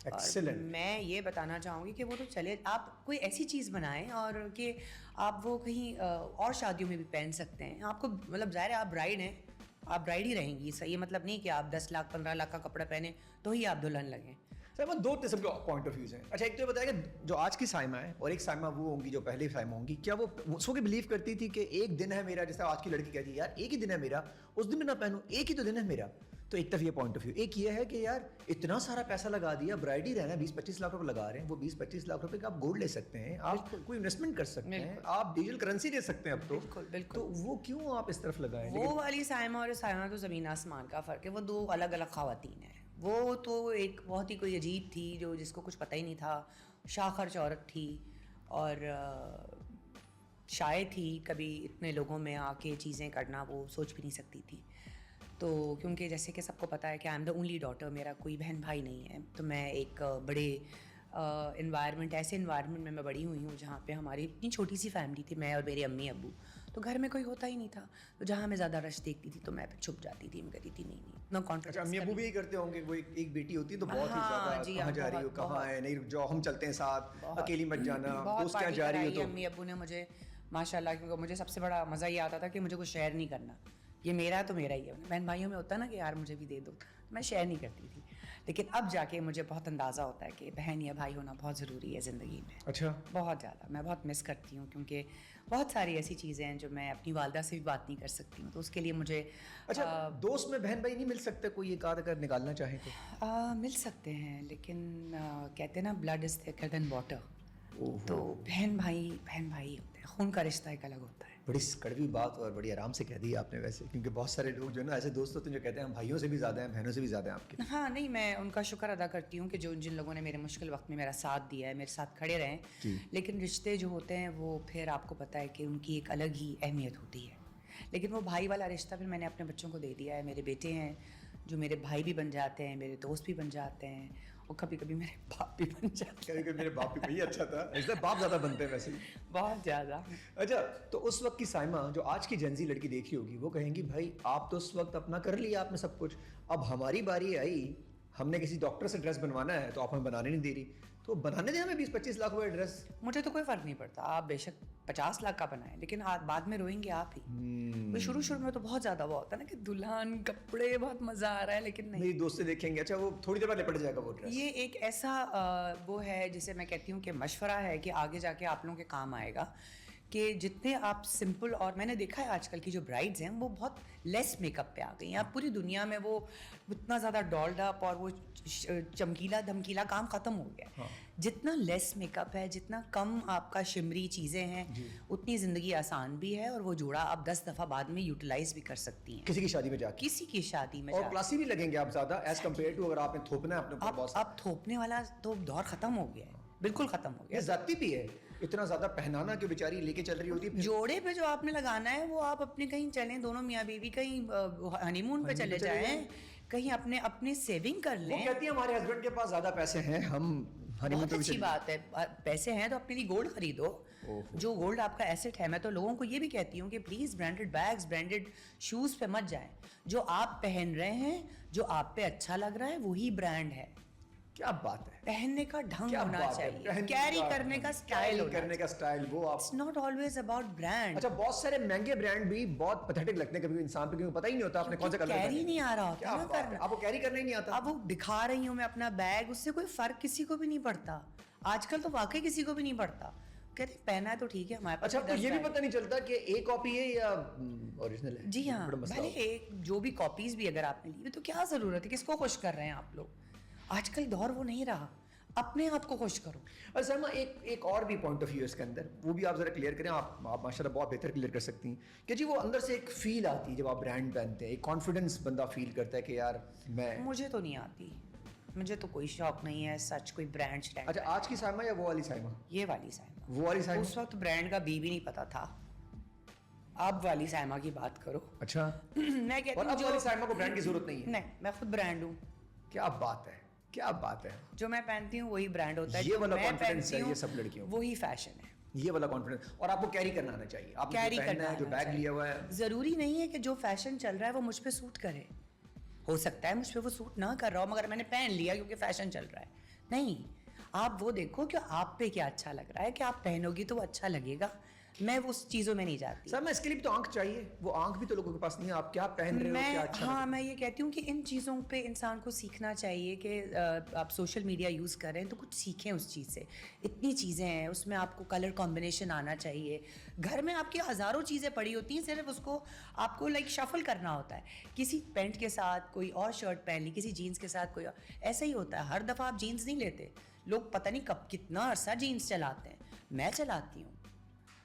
Excellent. میں یہ بتانا چاہوں گی کہ وہ تو چلے, آپ کوئی ایسی چیز بنائیں اور کہ آپ وہ کہیں اور شادیوں میں بھی پہن سکتے ہیں. آپ کو مطلب ظاہر ہے آپ برائڈ ہیں, آپ برائڈ ہی رہیں گی. یہ مطلب نہیں کہ آپ 10 لاکھ 15 لاکھ کا کپڑا پہنیں تو ہی آپ دلہن لگیں. سر وہ دو قسم کے پوائنٹ آف ویوز ہیں. اچھا ایک تو یہ بتایا کہ جو آج کی سائمہ ہے اور ایک سائمہ وہ ہوں گی جو پہلے سائمہ ہوں گی, کیا وہ اس کو بلیو کرتی تھی کہ ایک دن ہے میرا, جیسے آج کی لڑکی کہتی ہے یار ایک ہی دن ہے میرا, اس دن میں نہ پہنوں, ایک ہی تو دن ہے میرا. تو ایک طرف یہ پوائنٹ آف ویو. ایک یہ ہے کہ یار اتنا سارا پیسہ لگا دیا, برائڈ ہی رہنا ہے, 20-25 لاکھ روپے لگا رہے ہیں, وہ 20-25 لاکھ روپے کا آپ گولڈ لے سکتے ہیں, آپ کوئی انویسٹمنٹ کر سکتے ہیں, آپ ڈیجیٹل کرنسی دے سکتے ہیں اب تو. بالکل. تو وہ کیوں آپ اس طرف لگائیں؟ وہ والی سائمہ اور سائمہ تو زمین آسمان کا فرق ہے. وہ دو الگ الگ خواتین ہیں. وہ تو ایک بہت ہی کوئی عجیب تھی جو جس کو کچھ پتہ ہی نہیں تھا, شاخرچ عورت تھی اور شائع تھی. کبھی اتنے لوگوں میں آ کے چیزیں کرنا وہ سوچ بھی نہیں سکتی تھی. تو کیونکہ جیسے کہ سب کو پتہ ہے کہ I am the only daughter, میرا کوئی بہن بھائی نہیں ہے, تو میں ایک بڑے ایسے انوائرمنٹ میں بڑی ہوئی ہوں جہاں پہ ہماری اتنی چھوٹی سی فیملی تھی, میں اور میرے امی ابو, تو گھر میں کوئی ہوتا ہی نہیں تھا. تو جہاں میں زیادہ رش دیکھتی تھی تو میں پھر چھپ جاتی تھی, میں کہتی تھی نہیں اتنا کانفیڈنس. امی ابو بھی کرتے ہوں گے, وہ ایک بیٹی ہوتی ہے تو بہت ہی زیادہ کہاں جا رہی ہو, کہاں ہے, نہیں جو ہم چلتے ہیں ساتھ, اکیلی مت جانا, دوست کہاں جا رہی ہو. تو امی ابو نے مجھے ماشاء اللہ, کیونکہ مجھے سب سے بڑا مزہ یہ آتا تھا کہ مجھے کچھ شیئر نہیں کرنا, یہ میرا ہے تو میرا ہی ہے. بہن بھائیوں میں ہوتا ہے نا کہ یار مجھے بھی دے دو, میں شیئر نہیں کرتی تھی. لیکن اب جا کے مجھے بہت اندازہ ہوتا ہے کہ بہن یا بھائی ہونا بہت ضروری ہے زندگی میں. اچھا, بہت زیادہ. میں بہت مس کرتی ہوں کیونکہ بہت ساری ایسی چیزیں ہیں جو میں اپنی والدہ سے بھی بات نہیں کر سکتی ہوں, تو اس کے لیے مجھے. اچھا دوست میں بہن بھائی نہیں مل سکتے, کوئی ایک آدھ اگر نکالنا چاہیں تو؟ مل سکتے ہیں, لیکن کہتے ہیں نا بلڈ از تھکر دین واٹر. تو بہن بھائی ہوتے ہیں, خون کا رشتہ ایک الگ ہوتا ہے. بڑی کڑوی بات اور بڑی آرام سے کہہ دی آپ نے ویسے, کیونکہ بہت سارے لوگ جو ہے نا ایسے دوست ہوتے ہیں جو کہتے ہیں ہم بھائیوں سے بھی زیادہ ہیں, بہنوں سے بھی زیادہ ہیں آپ کے. ہاں نہیں, میں ان کا شکر ادا کرتی ہوں کہ جن لوگوں نے میرے مشکل وقت میں میرا ساتھ دیا ہے, میرے ساتھ کھڑے رہیں. لیکن رشتے جو ہوتے ہیں وہ پھر آپ کو پتہ ہے کہ ان کی ایک الگ ہی اہمیت ہوتی ہے. لیکن وہ بھائی والا رشتہ پھر میں نے اپنے بچوں کو دے دیا ہے. میرے بیٹے ہیں جو میرے بھائی بھی بن جاتے ہیں, میرے دوست بھی بن جاتے ہیں, اور کبھی کبھی میرے باپ بھی بن جاتے ہیں. کبھی کبھی میرے باپ بھی اچھا تھا, اس لیے باپ زیادہ بنتے ہیں ویسے بہت زیادہ. اچھا تو اس وقت کی سائمہ جو آج کی جنزی لڑکی دیکھی ہوگی وہ کہیں گی بھائی آپ تو اس وقت اپنا کر لیا آپ نے سب کچھ, اب ہماری باری آئی, ہم نے کسی ڈاکٹر سے ڈریس بنوانا ہے تو آپ ہمیں بنانے نہیں دے رہی, تو بنانے دیں ہمیں 20-25 لاکھ روپے ڈریس. مجھے تو کوئی فرق نہیں پڑتا, آپ بے شک 50 لاکھ کا بنائیں, لیکن بعد میں روئیں گے آپ ہی. شروع میں تو بہت زیادہ وہ ہوتا ہے نا کہ دلہن کپڑے بہت مزہ آ رہا ہے, لیکن نہیں, میری دوست سے دیکھیں گے اچھا وہ تھوڑی دیر بعد لپٹ جائے گا وہ ڈریس. یہ ایک ایسا وہ ہے جسے میں کہتی ہوں کہ مشورہ ہے کہ آگے جا کے آپ لوگوں کے کام آئے گا, کہ جتنے آپ سمپل, اور میں نے دیکھا ہے آج کل کی جو برائڈز ہیں وہ بہت لیس میک اپ پہ آ گئی ہیں. اب پوری دنیا میں وہ اتنا زیادہ ڈالڈ اپ اور وہ چمکیلا دھمکیلا کام ختم ہو گیا. جتنا لیس میک اپ ہے, جتنا کم آپ کا شمری چیزیں ہیں, اتنی زندگی آسان بھی ہے, اور وہ جوڑا آپ 10 دفعہ بعد میں یوٹیلائز بھی کر سکتی ہیں کسی کی شادی میں جا کے, کسی کی شادی میں. اور کلاسی بھی لگیں گے آپ زیادہ ایز کمپیئر ٹو اگر آپ نے تھوپنا ہے اپنے. اب تھوپنے والا تو دور ختم ہو گیا ہے, بالکل ختم ہو گیا. ذاتی بھی ہے, اتنا زیادہ پہنانا کہ بیچاری لے کے چل رہی ہوتی ہے. جوڑے پہ جو آپ نے لگانا ہے وہ آپ اپنے کہیں چلیں, دونوں میاں بیوی کہیں ہنی مون پہ چلے جائیں, کہیں اپنے سیونگ کر لیں. وہ کہتی ہیں ہمارے ہسبینڈ کے پاس زیادہ پیسے ہیں, ہم بہت اچھی بات ہے, پیسے ہیں تو اپنے لیے گولڈ خریدو, جو گولڈ آپ کا ایسٹ ہے. میں تو لوگوں کو یہ بھی کہتی ہوں کہ please branded bags, branded shoes پہ مت جائیں. جو آپ پہن رہے ہیں, جو آپ پہ اچھا لگ رہا ہے وہی برانڈ ہے. کیا بات ہے, پہننے کا ڈھنگ ہونا چاہیے, کیری کرنے کا سٹائل, وہ آپ it's not always about brand. اچھا بہت سارے مہنگے برانڈ بھی بہت پیتھیٹک لگتے ہیں کبھی انسان پہ, کیونکہ پتہ ہی نہیں ہوتا آپ نے کون سا کلر کیری نہیں آ رہا ہوتا نا کرنا, آپ کو کیری کرنا ہی نہیں آتا. اب وہ دکھا رہی ہوں میں اپنا بیگ, اس سے کوئی فرق کسی کو بھی نہیں پڑتا آج کل, تو واقعی کسی کو بھی نہیں پڑتا. کہتے پہنا ہے تو ٹھیک ہے ہمارے پاس. اچھا آپ کو یہ بھی پتہ نہیں چلتا کہ ایک کاپی ہے یا اوریجنل ہے؟ جی ہاں, بھلے ایک جو بھی کاپیز بھی اگر آپ نے لی تو کیا ضرورت ہے, کس کو خوش کر رہے ہیں آپ لوگ. آج کل دور وہ نہیں رہا, اپنے آپ کو خوش کرو. اور سر ایک اور بھی پوائنٹ آف ویو اس کے اندر, وہ بھی آپ ذرا کلیئر کریں. آپ ماشاء اللہ بہت بہتر کلیئر کر سکتی ہیں کہ جی وہ اندر سے ایک فیل آتی ہے جب آپ برانڈ پہنتے ہیں, ایک کانفیڈنس بندہ فیل کرتا ہے کہ یار میں. مجھے تو نہیں آتی, مجھے تو کوئی شوق نہیں ہے سچ کوئی برانڈ اسٹینڈ. اچھا آج کی سائمہ یا وہ والی سائمہ؟ یہ والی سائمہ. وہ والی سائمہ اس وقت برانڈ کا بھی نہیں پتا تھا, اب والی سائمہ کی بات کرو. اچھا میں کہتی ہوں اب والی سائمہ کو برانڈ کی ضرورت نہیں ہے. نہیں, میں خود برانڈ ہوں. کیا بات ہے, کیا بات ہے. جو میں پہنتی ہوں وہی برانڈ ہوتا ہے, یہ والا کانفیڈنس ہے یہ سب لڑکیوں, وہی فیشن ہے, یہ والا کانفیڈنس. اور آپ کو کیری کرنا آنا چاہیے, آپ کیری کرنا ہے, جو بیگ لیا ہوا ہے. ضروری نہیں ہے کہ جو فیشن چل رہا ہے وہ مجھ پہ سوٹ کرے, ہو سکتا ہے مجھ پہ وہ سوٹ نہ کر رہا ہو, مگر میں نے پہن لیا کیونکہ فیشن چل رہا ہے. نہیں, آپ وہ دیکھو کہ آپ پہ کیا اچھا لگ رہا ہے, کہ آپ پہنو گی تو وہ اچھا لگے گا. میں اس چیزوں میں نہیں جاتی. سر میں اس کے لیے بھی تو آنکھ چاہیے, وہ آنکھ بھی تو لوگوں کے پاس نہیں ہے. آپ کیا پہن رہے ہو, کیا اچھا ہاں میں یہ کہتی ہوں کہ ان چیزوں پہ انسان کو سیکھنا چاہیے کہ آپ سوشل میڈیا یوز کر رہے ہیں تو کچھ سیکھیں اس چیز سے. اتنی چیزیں ہیں اس میں, آپ کو کلر کمبینیشن آنا چاہیے. گھر میں آپ کی ہزاروں چیزیں پڑی ہوتی ہیں, صرف اس کو آپ کو لائک شفل کرنا ہوتا ہے. کسی پینٹ کے ساتھ کوئی اور شرٹ پہن لی, کسی جینس کے ساتھ کوئی اور. ایسا ہی ہوتا ہے, ہر دفعہ آپ جینس نہیں لیتے. لوگ پتہ نہیں کب کتنا عرصہ جینس چلاتے ہیں, میں چلاتی ہوں.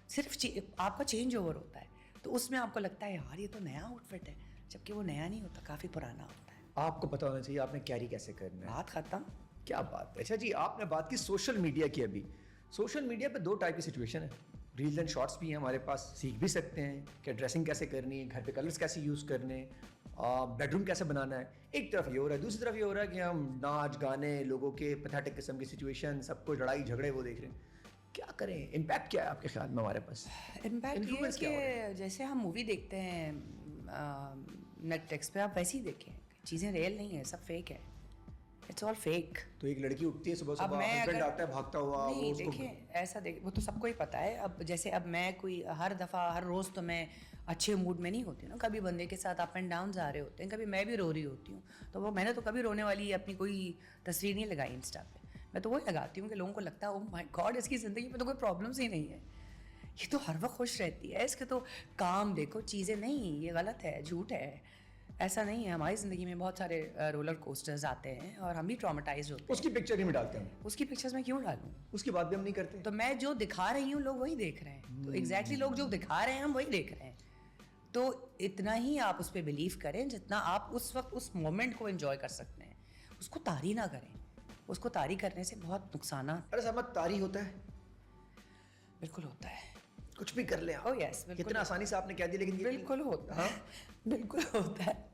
صرف آپ کا چینج اوور ہوتا ہے تو اس میں آپ کو لگتا ہے یار یہ تو نیا آؤٹ فٹ ہے, جبکہ وہ نیا نہیں ہوتا, کافی پرانا ہوتا ہے. آپ کو پتہ ہونا چاہیے آپ نے کیری کیسے کرنا ہے. بات ختم. کیا بات ہے. اچھا جی, آپ نے بات کی سوشل میڈیا کی. ابھی سوشل میڈیا پہ 2 ٹائپ کی سچویشن ہے. ریلز اینڈ شارٹس بھی ہیں ہمارے پاس, سیکھ بھی سکتے ہیں کہ ڈریسنگ کیسے کرنی ہے, گھر پہ کلرس کیسے یوز کرنے, بیڈ روم کیسے بنانا ہے. ایک طرف یہ ہو رہا ہے, دوسری طرف یہ ہو رہا ہے کہ ہم ناچ گانے, لوگوں کے پیتھیٹک قسم کی سچویشن, سب کو لڑائی جھگڑے وہ دیکھ رہے ہیں. کیا کریں, امپیکٹ کیا ہے آپ کے خیال میں ہمارے پاس؟ امپیکٹ یہ ہے کہ جیسے ہم مووی دیکھتے ہیں نیٹ فلکس پہ, آپ ویسے ہی دیکھیں, چیزیں ریئل نہیں ہیں, سب فیک ہے. It's all fake. تو ایک لڑکی اٹھتی ہے صبح صبح, ہسبینڈ آتا ہے بھاگتا ہوا, نہیں دیکھیں ایسا وہ تو سب کو ہی پتہ ہے. اب جیسے اب میں کوئی ہر دفعہ ہر روز تو میں اچھے موڈ میں نہیں ہوتی ہوں نا, کبھی بندے کے ساتھ اپ اینڈ ڈاؤنز آ رہے ہوتے ہیں, کبھی میں بھی رو رہی ہوتی ہوں. تو وہ میں نے تو کبھی رونے والی اپنی کوئی تصویر نہیں لگائی انسٹا پہ. میں تو وہی لگاتی ہوں کہ لوگوں کو لگتا ہے او مائی گاڈ اس کی زندگی میں تو کوئی پرابلمس ہی نہیں ہے, یہ تو ہر وقت خوش رہتی ہے, اس کے تو کام دیکھو چیزیں نہیں, یہ غلط ہے, جھوٹ ہے. ایسا نہیں ہے, ہماری زندگی میں بہت سارے رولر کوسٹرز آتے ہیں اور ہم بھی ٹراماٹائزڈ ہوتے ہیں. اس کی پکچر ہی میں ڈالتے ہیں, اس کی پکچرز میں کیوں ڈالوں, اس کی بات بھی ہم نہیں کرتے. تو میں جو دکھا رہی ہوں لوگ وہی دیکھ رہے ہیں, تو ایگزیکٹلی لوگ جو دکھا رہے ہیں ہم وہی دیکھ رہے ہیں. تو اتنا ہی آپ اس پہ بلیو کریں جتنا آپ اس وقت اس مومنٹ کو انجوائے کر سکتے ہیں. اس کو طاری نہ کریں, اس کو طاری کرنے سے بہت نقصانات. ارے سمجھ طاری ہوتا ہے, بالکل ہوتا ہے, کچھ بھی کر لیں آپ. یس کتنا آسانی سے آپ نے کہہ دیا, لیکن بالکل ہوتا ہے, بالکل ہوتا ہے.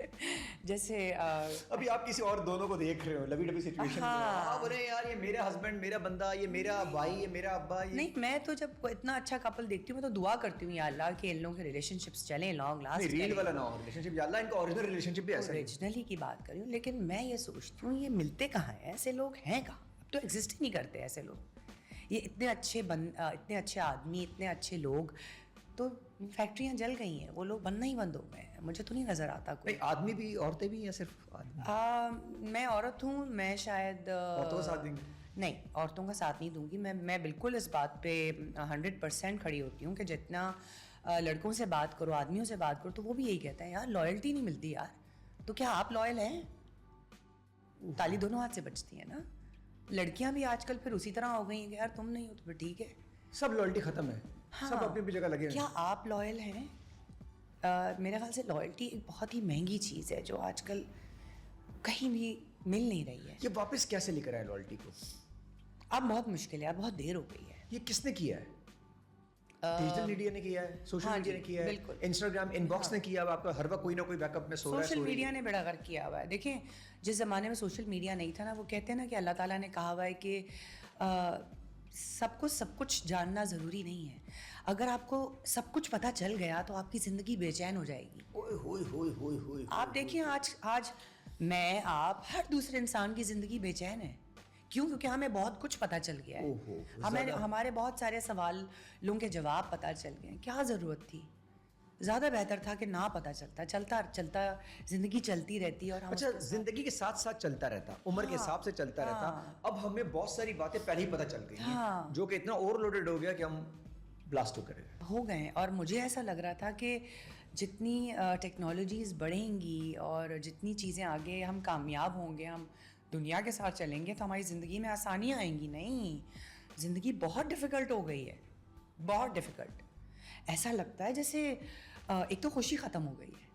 جیسے ابھی آپ کسی اور دونوں کو دیکھ رہے ہو لوی ڈبی سچویشن میں, آپ بولے یار یہ میرا ہسبینڈ, میرا بندہ, یہ میرا بھائی, یہ میرا ابا. نہیں, میں تو جب اتنا اچھا کپل دیکھتی ہوں میں تو دعا کرتی ہوں یا اللہ کہ ان لوگوں کے ریلیشن شپس چلیں, لانگ لاسٹ. ریل والا نہ ہو ریلیشن شپ, یا اللہ ان کا اوریجنل ریلیشن شپ بھی ایسا ہے. اوریجنلی کی بات کری ہوں, لیکن میں یہ سوچتی ہوں یہ ملتے کہاں ہیں, ایسے لوگ ہیں کہاں, اب تو ایگزسٹ ہی نہیں کرتے ایسے لوگ. یہ اتنے اچھے آدمی, اتنے اچھے لوگ, تو فیکٹریاں جل گئی ہیں, وہ لوگ بننا ہی بند ہو گئے ہیں. مجھے تو نہیں نظر آتا کوئی. آدمی بھی, عورتیں بھی, یا صرف آدمی؟ میں عورت ہوں, میں شاید عورتوں کا ساتھ دیں گے. نہیں, عورتوں کا ساتھ نہیں دوں گی. میں بالکل اس بات پہ 100% کھڑی ہوتی ہوں کہ جتنا لڑکوں سے بات کرو, آدمیوں سے بات کرو, تو وہ بھی یہی کہتے ہیں یار لائلٹی نہیں ملتی یار. تو کیا آپ لائل ہیں؟ تالی دونوں ہاتھ سے بچتی ہے نا. لڑکیاں بھی آج کل پھر اسی طرح ہو گئی ہیں کہ یار تم نہیں ہو تو پھر ٹھیک ہے, سب لائلٹی ختم ہے, سب اپنی اپنی جگہ لگے ہیں. کیا آپ لائل ہیں؟ میرے خیال سے لائلٹی ایک بہت ہی مہنگی چیز ہے جو آج کل کہیں بھی مل نہیں رہی ہے. یہ واپس کیسے لے کر آئے لائلٹی کو؟ اب بہت مشکل ہے, اب بہت دیر ہو گئی ہے. یہ کس نے کیا ہے؟ ڈیجیٹل میڈیا نے کیا ہے, سوشل میڈیا نے کیا ہے, انسٹاگرام ان باکس نے کیا ہے, آپ کا ہر وقت کوئی نہ کوئی بیک اپ میں سو رہا ہے. سوشل میڈیا نے بڑا غرق کیا ہوا ہے. دیکھیں جس زمانے میں سوشل میڈیا نہیں تھا نا, وہ کہتے ہیں نا کہ اللہ تعالیٰ نے کہا ہوا ہے کہ سب کچھ جاننا ضروری نہیں ہے. اگر آپ کو سب کچھ پتہ چل گیا تو آپ کی زندگی بے چین ہو جائے گی. آپ دیکھیں آج میں, آپ, ہر دوسرے انسان کی زندگی بے چین ہے. کیوں؟ کیونکہ ہمیں بہت کچھ پتہ چل گیا ہے, ہمارے بہت سارے سوالوں کے جواب پتہ چل گئے ہیں. کیا ضرورت تھی؟ زیادہ بہتر تھا کہ نہ پتہ چلتا زندگی چلتی رہتی. اور اچھا, زندگی کے ساتھ ساتھ چلتا رہتا, عمر کے حساب سے چلتا رہتا. اب ہمیں بہت ساری باتیں پہلے ہی پتہ چل گئی ہیں, جو کہ اتنا اوور لوڈڈ ہو گیا کہ ہم بلاسٹ ہو گئے. اور مجھے ایسا لگ رہا تھا کہ جتنی ٹیکنالوجیز بڑھیں گی اور جتنی چیزیں آگے ہم کامیاب ہوں گے, ہم دنیا کے ساتھ چلیں گے تو ہماری زندگی میں آسانیاں آئیں گی. نہیں, زندگی بہت ڈیفیکلٹ ہو گئی ہے, بہت ڈیفیکلٹ. ایسا لگتا ہے جیسے ایک تو خوشی ختم ہو گئی ہے,